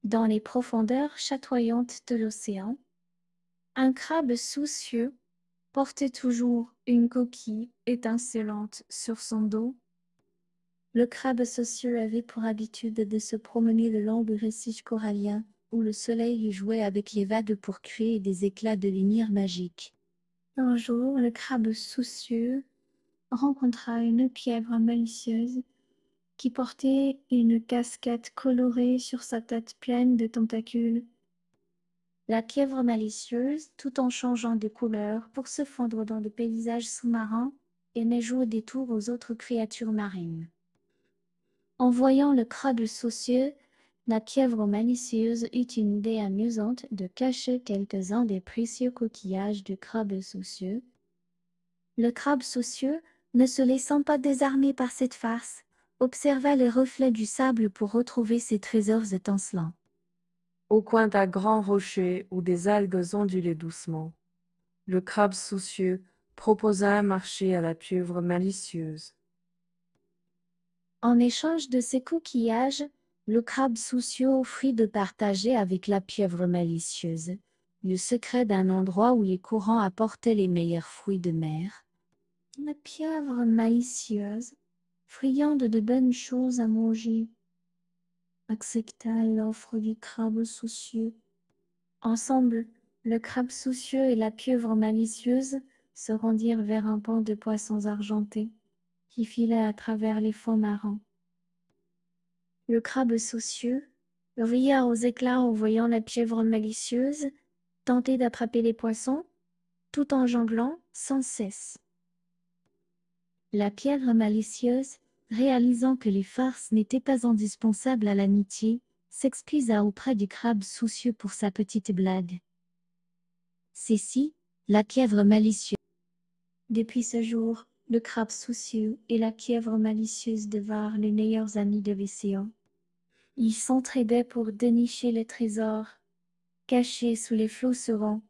Dans les profondeurs chatoyantes de l'océan, un crabe soucieux portait toujours une coquille étincelante sur son dos. Le crabe soucieux avait pour habitude de se promener le long du récif corallien, où le soleil jouait avec les vagues pour créer des éclats de lumière magiques. Un jour, le crabe soucieux rencontra une pieuvre malicieuse qui portait une casquette colorée sur sa tête pleine de tentacules. La pieuvre malicieuse, tout en changeant de couleur pour se fondre dans le paysage sous-marin, aimait jouer des tours aux autres créatures marines. En voyant le crabe soucieux, la pieuvre malicieuse eut une idée amusante de cacher quelques-uns des précieux coquillages du crabe soucieux. Le crabe soucieux, ne se laissant pas désarmer par cette farce, observa les reflets du sable pour retrouver ses trésors étincelants. Au coin d'un grand rocher où des algues ondulaient doucement, le crabe soucieux proposa un marché à la pieuvre malicieuse. En échange de ces coquillages, le crabe soucieux offrit de partager avec la pieuvre malicieuse le secret d'un endroit où les courants apportaient les meilleurs fruits de mer. La pieuvre malicieuse, friande de bonnes choses à manger, accepta l'offre du crabe soucieux. Ensemble, le crabe soucieux et la pieuvre malicieuse se rendirent vers un pont de poissons argentés qui filait à travers les fonds marins. Le crabe soucieux ria aux éclats en voyant la pieuvre malicieuse tenter d'attraper les poissons, tout en jonglant sans cesse. La pieuvre malicieuse, réalisant que les farces n'étaient pas indispensables à l'amitié, s'excusa auprès du crabe soucieux pour sa petite blague. Cécile, la pieuvre malicieuse. Depuis ce jour, le crabe soucieux et la pieuvre malicieuse devinrent les meilleurs amis de l'océan. Ils s'entraidaient pour dénicher les trésors cachés sous les flocons.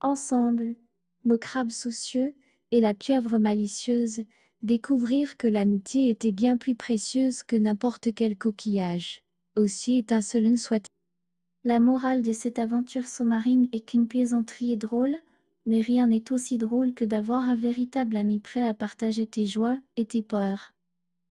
Ensemble, le crabe soucieux et la pieuvre malicieuse découvrirent que l'amitié était bien plus précieuse que n'importe quel coquillage, aussi étincelant soit. La morale de cette aventure sous-marine est qu'une plaisanterie est drôle, mais rien n'est aussi drôle que d'avoir un véritable ami prêt à partager tes joies et tes peurs.